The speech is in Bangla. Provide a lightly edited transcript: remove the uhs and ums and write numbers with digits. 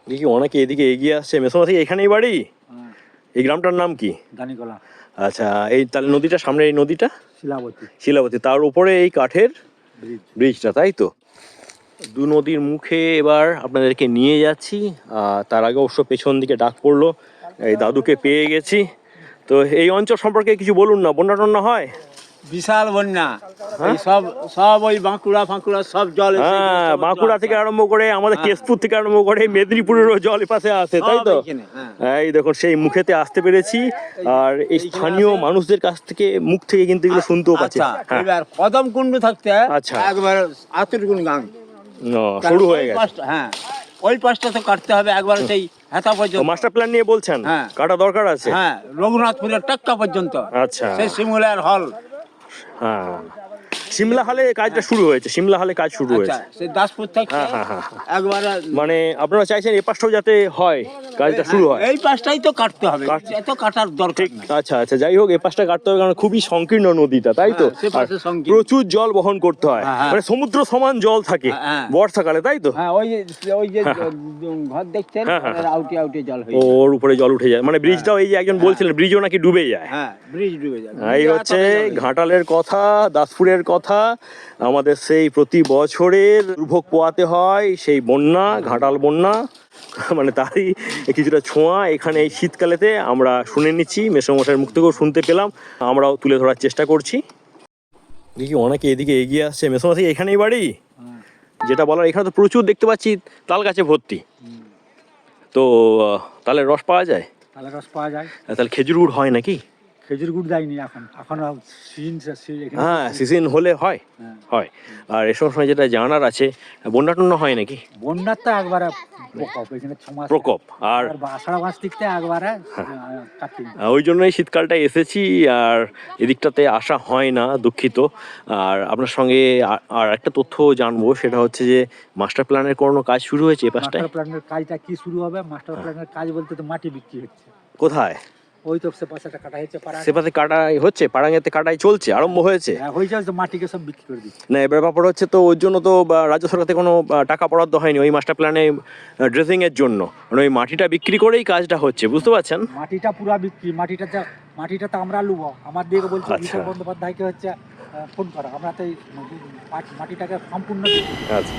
দেখি অনেকে এদিকে এগিয়ে আসছে। মেসোমা থেকে এখানেই বাড়ি? এই গ্রামটার নাম কি? দানিকলা। আচ্ছা, এই তাহলে নদীটা সামনে, এই নদীটা শিলাবতী। শিলাবতী, তার উপরে এই কাঠের ব্রিজ। ব্রিজটা, তাই তো? দু নদীর মুখে এবার আপনাদেরকে নিয়ে যাচ্ছি। তার আগে অবশ্য পেছন দিকে ডাক পড়লো, এই দাদুকে পেয়ে গেছি। তো এই অঞ্চল সম্পর্কে কিছু বলুন না, বন্যা টন্যা হয়? বিশাল বন্যা, এই সব সব ওই বাঁকুড়া ফাঁকুড়া সব জল এসে হ্যাঁ, বাঁকুড়া থেকে আরম্ভ করে আমাদের কেশপুর থেকে আরম্ভ করে মেদিনীপুরেরও জল পাশে আসে, তাই তো? এই দেখুন, সেই মুখেতে আসতে পেরেছি। আর এই স্থানীয় মানুষদের কাছ থেকে, মুখ থেকে কিন্তু এগুলো শুনতেও পাচ্ছি। এবার কদম কুণ্ডু থাকতে আচ্ছা, একবার আতুরগুন গাং শুরু হয়ে গেছে। হ্যাঁ, ওই পাশটা তো কাটতে হবে একবার, সেই হেতা পর্যন্ত। মাস্টার প্ল্যান নিয়ে বলছেন? হ্যাঁ, কাটা দরকার আছে। হ্যাঁ, রঘুনাথপুরের টাক্কা পর্যন্ত। আচ্ছা, সেই সিমুলার হল। হ্যাঁ, সিমলা হলে কাজটা শুরু হয়েছে, সিমলা হলে কাজ শুরু হয়েছে। সেই দাসপুর থেকে একবারে, মানে আপনারা চাইছেন এই পাশটাও যাতে হয়, কাজটা শুরু হয়। এই পাশটাই তো কাটতে হবে, এত কাটার দরকার নেই। আচ্ছা আচ্ছা, যাই হোক, এই পাশটা কাটতে হবে, কারণ খুবই সংকীর্ণ নদীটা, তাই তো? প্রচুর জল বহন করতে হয়, মানে সমুদ্র সমান জল থাকে বর্ষাকালে, তাই তো? হ্যাঁ, ওই যে ঘর দেখছেন, আউটে আউটে জল হয়ে যায়, ওর উপরে জল উঠে যায়। মানে ব্রিজটাও, এই যে একজন বলছিলেন ব্রিজও নাকি ডুবে যায়। হ্যাঁ, ব্রিজ ডুবে যায়। এই হচ্ছে ঘাটালের কথা, দাসপুরের কথা। আমাদের সেই প্রতি বছরের দুর্ভোগ পোয়াতে হয় সেই বন্যা, ঘাটাল বন্যা, মানে তারই কিছুটা ছোঁয়া এখানে এই শীতকালেতে আমরা শুনে নিচ্ছি, মেসোমশাইয়ের মুখ থেকেও শুনতে পেলাম, আমরাও তুলে ধরার চেষ্টা করছি। দেখি অনেকে এদিকে এগিয়ে আসছে। মেসোমশাই থেকে এখানেই বাড়ি? যেটা বলার, এখানে তো প্রচুর দেখতে পাচ্ছি তাল গাছে ভর্তি। তো তালের রস পাওয়া যায়? তালের রস পাওয়া যায়। তাহলে খেজুর গুড় হয় নাকি? খেজুর গুড় যায়নি এখন, সিজন। হ্যাঁ, সিজন হলে হয়, হয়। আর এসব সময় যেটা জানার আছে, বন্যা টন্যা হয় নাকি? বন্যার তো একবারে প্রকোপ। আর আষাঢ় মাস থেকে একবারে ওই জন্যই শীতকালটা এসেছি, আর এদিকটাতে আসা হয় না, দুঃখিত। আর আপনার সঙ্গে আর একটা তথ্য জানবো, সেটা হচ্ছে যে মাস্টার প্ল্যানের কোনো কাজ শুরু হয়েছে এই পাশটায়? মাস্টার প্ল্যানের কাজটা কি শুরু হবে? মাস্টার প্ল্যানের কাজ বলতে তো মাটি বিক্রি হচ্ছে। কোথায়? ওই তো সে পাশে কাটা হয়েছে, সে পাশে কাটাই হচ্ছে, পাড়াঙ্গেতে কাটাই চলছে, আরম্ভ হয়েছে। হয়েছে, তো মাটিকে সব বিক্রি করে দিচ্ছে। না, এবার ব্যাপার হচ্ছে তো, ওর জন্য তো রাজ্য সরকার থেকে কোনো টাকা বরাদ্দ হয়নি ওই মাস্টার প্ল্যানে ড্রেসিং এর জন্য, মানে ওই মাটিটা বিক্রি করেই কাজটা হচ্ছে, বুঝতে পারছেন? মাটিটা পুরা বিক্রি, মাটিটা তো আমরা লুবো, আমার দিকে বলছি বিশাল বন্দ্যোপাধ্যায়কে হচ্ছে ফোন করা, আমরা তো এই মাটিটাকে সম্পূর্ণ। আচ্ছা।